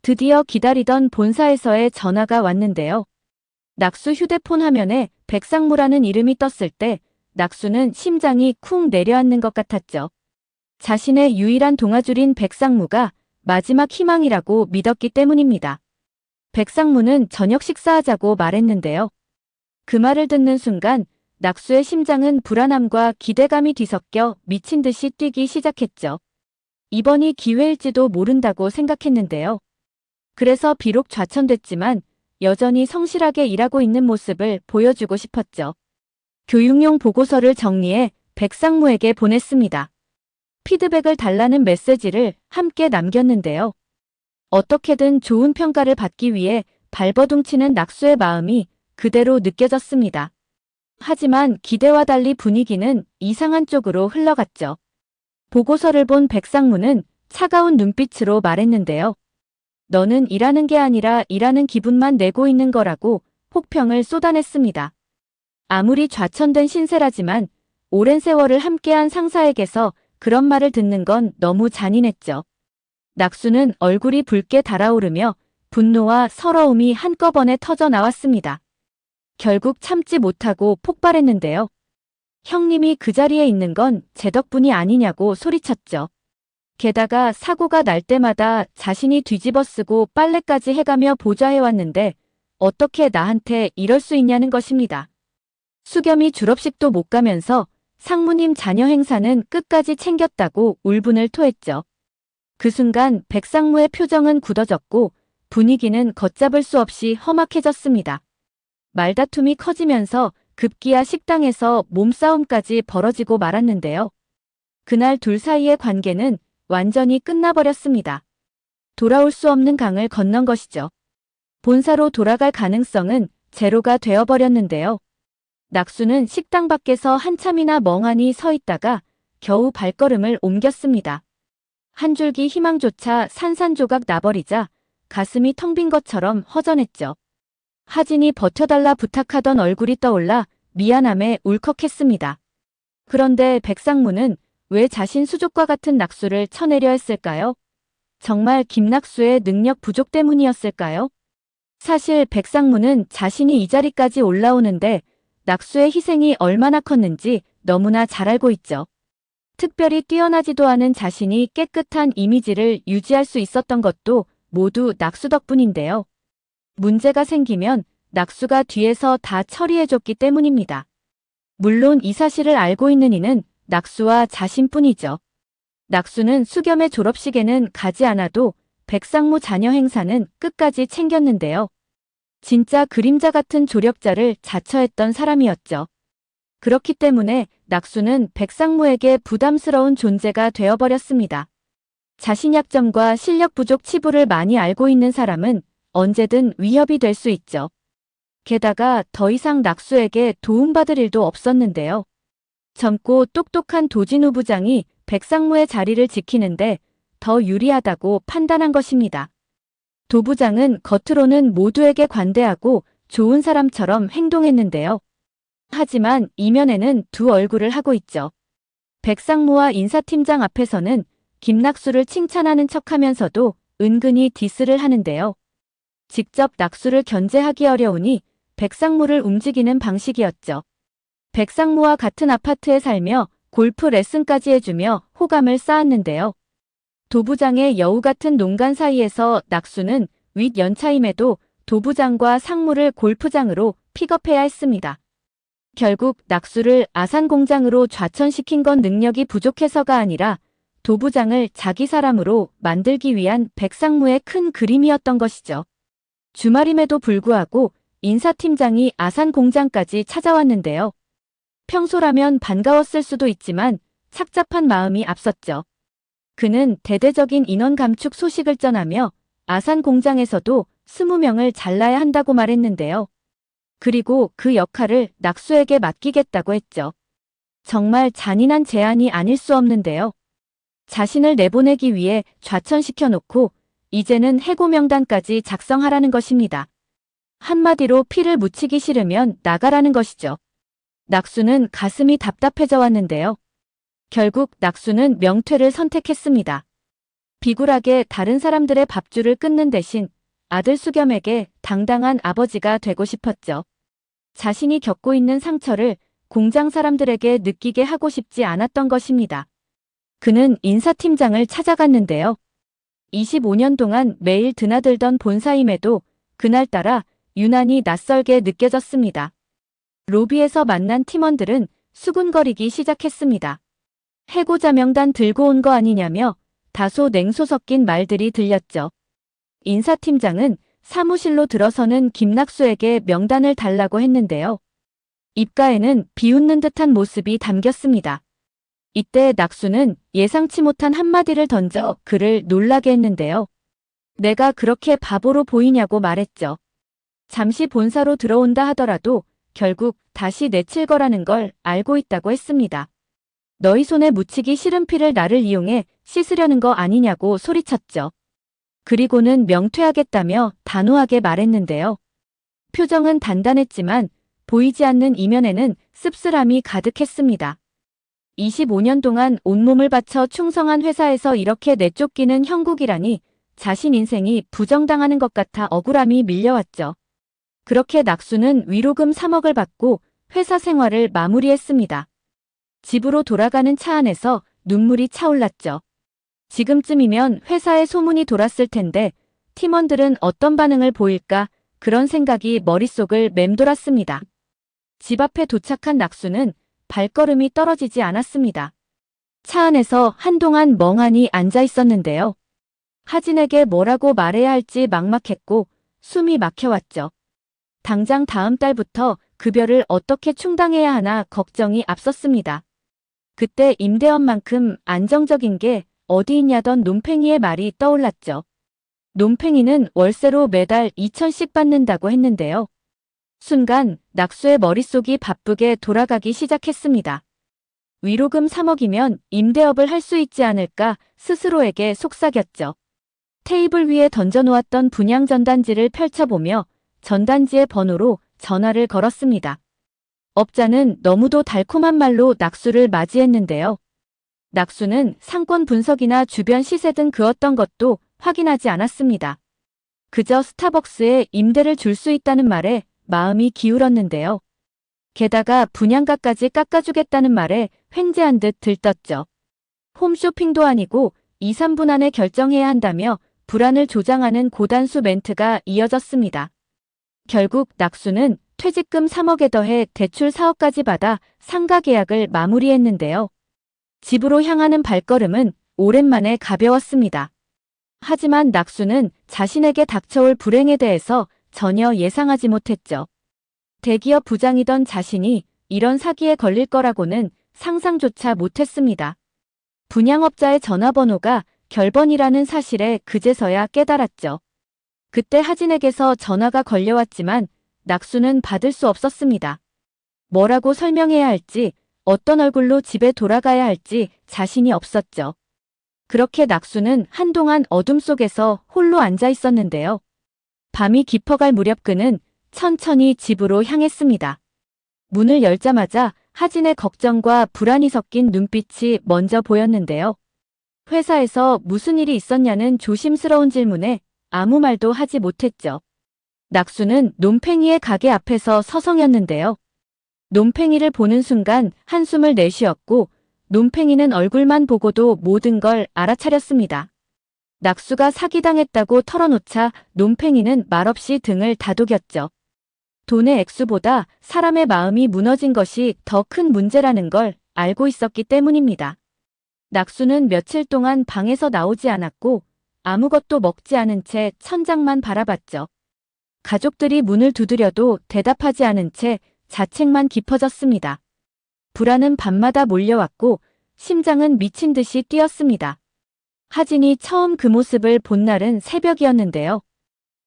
드디어 기다리던 본사에서의 전화가 왔는데요. 낙수 휴대폰 화면에 백상무라는 이름이 떴을 때 낙수는 심장이 쿵 내려앉는 것 같았죠. 자신의 유일한 동아줄인 백상무가 마지막 희망이라고 믿었기 때문입니다. 백상무는 저녁 식사하자고 말했는데요. 그 말을 듣는 순간 낙수의 심장은 불안함과 기대감이 뒤섞여 미친 듯이 뛰기 시작했죠. 이번이 기회일지도 모른다고 생각했는데요. 그래서 비록 좌천됐지만 여전히 성실하게 일하고 있는 모습을 보여주고 싶었죠. 교육용 보고서를 정리해 백상무에게 보냈습니다. 피드백을 달라는 메시지를 함께 남겼는데요. 어떻게든 좋은 평가를 받기 위해 발버둥치는 낙수의 마음이 그대로 느껴졌습니다. 하지만 기대와 달리 분위기는 이상한 쪽으로 흘러갔죠. 보고서를 본 백상무는 차가운 눈빛으로 말했는데요. 너는 일하는 게 아니라 일하는 기분만 내고 있는 거라고 혹평을 쏟아냈습니다. 아무리 좌천된 신세라지만 오랜 세월을 함께한 상사에게서 그런 말을 듣는 건 너무 잔인했죠. 낙수는 얼굴이 붉게 달아오르며 분노와 서러움이 한꺼번에 터져 나왔습니다. 결국 참지 못하고 폭발했는데요. 형님이 그 자리에 있는 건 제 덕분이 아니냐고 소리쳤죠. 게다가 사고가 날 때마다 자신이 뒤집어쓰고 빨래까지 해가며 보좌해왔는데 어떻게 나한테 이럴 수 있냐는 것입니다. 수겸이 졸업식도 못 가면서 상무님 자녀 행사는 끝까지 챙겼다고 울분을 토했죠. 그 순간 백상무의 표정은 굳어졌고 분위기는 걷잡을 수 없이 험악해졌습니다. 말다툼이 커지면서 급기야 식당에서 몸싸움까지 벌어지고 말았는데요. 그날 둘 사이의 관계는 완전히 끝나버렸습니다. 돌아올 수 없는 강을 건넌 것이죠. 본사로 돌아갈 가능성은 제로가 되어버렸는데요. 낙수는 식당 밖에서 한참이나 멍하니 서 있다가 겨우 발걸음을 옮겼습니다. 한 줄기 희망조차 산산조각 나버리자 가슴이 텅 빈 것처럼 허전했죠. 하진이 버텨달라 부탁하던 얼굴이 떠올라 미안함에 울컥했습니다. 그런데 백상무는 왜 자신 수족과 같은 낙수를 쳐내려 했을까요? 정말 김낙수의 능력 부족 때문이었을까요? 사실 백상무는 자신이 이 자리까지 올라오는데 낙수의 희생이 얼마나 컸는지 너무나 잘 알고 있죠. 특별히 뛰어나지도 않은 자신이 깨끗한 이미지를 유지할 수 있었던 것도 모두 낙수 덕분인데요. 문제가 생기면 낙수가 뒤에서 다 처리해줬기 때문입니다. 물론 이 사실을 알고 있는 이는 낙수와 자신뿐이죠. 낙수는 수겸의 졸업식에는 가지 않아도 백상무 자녀 행사는 끝까지 챙겼는데요. 진짜 그림자 같은 조력자를 자처했던 사람이었죠. 그렇기 때문에 낙수는 백상무에게 부담스러운 존재가 되어버렸습니다. 자신 약점과 실력 부족 치부를 많이 알고 있는 사람은 언제든 위협이 될 수 있죠. 게다가 더 이상 낙수에게 도움받을 일도 없었는데요. 젊고 똑똑한 도진우 부장이 백상무의 자리를 지키는데 더 유리하다고 판단한 것입니다. 도 부장은 겉으로는 모두에게 관대하고 좋은 사람처럼 행동했는데요. 하지만 이면에는 두 얼굴을 하고 있죠. 백상무와 인사팀장 앞에서는 김낙수를 칭찬하는 척하면서도 은근히 디스를 하는데요. 직접 낙수를 견제하기 어려우니 백상무를 움직이는 방식이었죠. 백상무와 같은 아파트에 살며 골프 레슨까지 해주며 호감을 쌓았는데요. 도부장의 여우 같은 농간 사이에서 낙수는 윗 연차임에도 도부장과 상무를 골프장으로 픽업해야 했습니다. 결국 낙수를 아산공장으로 좌천시킨 건 능력이 부족해서가 아니라 도부장을 자기 사람으로 만들기 위한 백상무의 큰 그림이었던 것이죠. 주말임에도 불구하고 인사팀장이 아산공장까지 찾아왔는데요. 평소라면 반가웠을 수도 있지만 착잡한 마음이 앞섰죠. 그는 대대적인 인원 감축 소식을 전하며 아산공장에서도 20명을 잘라야 한다고 말했는데요. 그리고 그 역할을 낙수에게 맡기겠다고 했죠. 정말 잔인한 제안이 아닐 수 없는데요. 자신을 내보내기 위해 좌천시켜놓고 이제는 해고 명단까지 작성하라는 것입니다. 한마디로 피를 묻히기 싫으면 나가라는 것이죠. 낙수는 가슴이 답답해져 왔는데요. 결국 낙수는 명퇴를 선택했습니다. 비굴하게 다른 사람들의 밥줄을 끊는 대신 아들 수겸에게 당당한 아버지가 되고 싶었죠. 자신이 겪고 있는 상처를 공장 사람들에게 느끼게 하고 싶지 않았던 것입니다. 그는 인사팀장을 찾아갔는데요. 25년 동안 매일 드나들던 본사임에도 그날따라 유난히 낯설게 느껴졌습니다. 로비에서 만난 팀원들은 수군거리기 시작했습니다. 해고자 명단 들고 온 거 아니냐며 다소 냉소 섞인 말들이 들렸죠. 인사팀장은 사무실로 들어서는 김낙수에게 명단을 달라고 했는데요. 입가에는 비웃는 듯한 모습이 담겼습니다. 이때 낙수는 예상치 못한 한마디를 던져 그를 놀라게 했는데요. 내가 그렇게 바보로 보이냐고 말했죠. 잠시 본사로 들어온다 하더라도 결국 다시 내칠 거라는 걸 알고 있다고 했습니다. 너희 손에 묻히기 싫은 피를 나를 이용해 씻으려는 거 아니냐고 소리쳤죠. 그리고는 명퇴하겠다며 단호하게 말했는데요. 표정은 단단했지만 보이지 않는 이면에는 씁쓸함이 가득했습니다. 25년 동안 온몸을 바쳐 충성한 회사에서 이렇게 내쫓기는 형국이라니 자신 인생이 부정당하는 것 같아 억울함이 밀려왔죠. 그렇게 낙수는 위로금 3억을 받고 회사 생활을 마무리했습니다. 집으로 돌아가는 차 안에서 눈물이 차올랐죠. 지금쯤이면 회사에 소문이 돌았을 텐데 팀원들은 어떤 반응을 보일까 그런 생각이 머릿속을 맴돌았습니다. 집 앞에 도착한 낙수는 발걸음이 떨어지지 않았습니다. 차 안에서 한동안 멍하니 앉아 있었는데요. 하진에게 뭐라고 말해야 할지 막막했고 숨이 막혀왔죠. 당장 다음 달부터 급여를 어떻게 충당해야 하나 걱정이 앞섰습니다. 그때 임대원만큼 안정적인 게 어디 있냐던 논팽이의 말이 떠올랐죠. 논팽이는 월세로 매달 2천씩 받는다고 했는데요. 순간 낙수의 머릿속이 바쁘게 돌아가기 시작했습니다. 위로금 3억이면 임대업을 할 수 있지 않을까 스스로에게 속삭였죠. 테이블 위에 던져놓았던 분양 전단지를 펼쳐보며 전단지의 번호로 전화를 걸었습니다. 업자는 너무도 달콤한 말로 낙수를 맞이했는데요. 낙수는 상권 분석이나 주변 시세 등 그 어떤 것도 확인하지 않았습니다. 그저 스타벅스에 임대를 줄 수 있다는 말에 마음이 기울었는데요. 게다가 분양가까지 깎아주겠다는 말에 횡재한 듯 들떴죠. 홈쇼핑도 아니고 2, 3분 안에 결정해야 한다며 불안을 조장하는 고단수 멘트가 이어졌습니다. 결국 낙수는 퇴직금 3억에 더해 대출 4억까지 받아 상가 계약을 마무리했는데요. 집으로 향하는 발걸음은 오랜만에 가벼웠습니다. 하지만 낙수는 자신에게 닥쳐올 불행에 대해서 전혀 예상하지 못했죠. 대기업 부장이던 자신이 이런 사기에 걸릴 거라고는 상상조차 못했습니다. 분양업자의 전화번호가 결번이라는 사실에 그제서야 깨달았죠. 그때 하진에게서 전화가 걸려왔지만 낙수는 받을 수 없었습니다. 뭐라고 설명해야 할지, 어떤 얼굴로 집에 돌아가야 할지 자신이 없었죠. 그렇게 낙수는 한동안 어둠 속에서 홀로 앉아 있었는데요. 밤이 깊어갈 무렵 그는 천천히 집으로 향했습니다. 문을 열자마자 하진의 걱정과 불안이 섞인 눈빛이 먼저 보였는데요. 회사에서 무슨 일이 있었냐는 조심스러운 질문에 아무 말도 하지 못했죠. 낙수는 논팽이의 가게 앞에서 서성였는데요. 논팽이를 보는 순간 한숨을 내쉬었고 논팽이는 얼굴만 보고도 모든 걸 알아차렸습니다. 낙수가 사기당했다고 털어놓자 논팽이는 말없이 등을 다독였죠. 돈의 액수보다 사람의 마음이 무너진 것이 더 큰 문제라는 걸 알고 있었기 때문입니다. 낙수는 며칠 동안 방에서 나오지 않았고 아무것도 먹지 않은 채 천장만 바라봤죠. 가족들이 문을 두드려도 대답하지 않은 채 자책만 깊어졌습니다. 불안은 밤마다 몰려왔고 심장은 미친 듯이 뛰었습니다. 하진이 처음 그 모습을 본 날은 새벽이었는데요.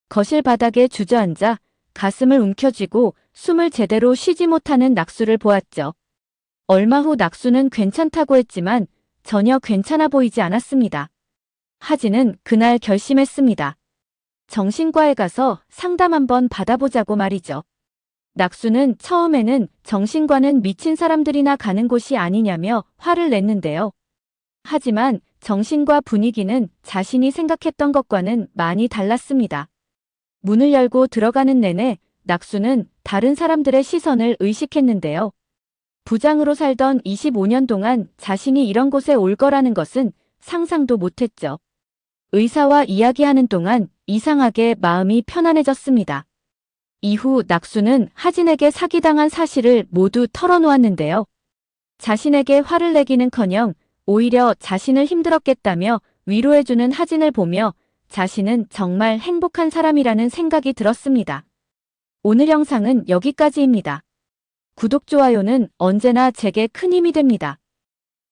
거실 바닥에 주저앉아 가슴을 움켜쥐고 숨을 제대로 쉬지 못하는 낙수를 보았죠. 얼마 후 낙수는 괜찮다고 했지만 전혀 괜찮아 보이지 않았습니다. 하진은 그날 결심했습니다. 정신과에 가서 상담 한번 받아보자고 말이죠. 낙수는 처음에는 정신과는 미친 사람들이나 가는 곳이 아니냐며 화를 냈는데요. 하지만 정신과 분위기는 자신이 생각했던 것과는 많이 달랐습니다. 문을 열고 들어가는 내내 낙수는 다른 사람들의 시선을 의식했는데요. 부장으로 살던 25년 동안 자신이 이런 곳에 올 거라는 것은 상상도 못했죠. 의사와 이야기하는 동안 이상하게 마음이 편안해졌습니다. 이후 낙수는 하진에게 사기당한 사실을 모두 털어놓았는데요. 자신에게 화를 내기는커녕 오히려 자신을 힘들었겠다며 위로해주는 하진을 보며 자신은 정말 행복한 사람이라는 생각이 들었습니다. 오늘 영상은 여기까지입니다. 구독, 좋아요는 언제나 제게 큰 힘이 됩니다.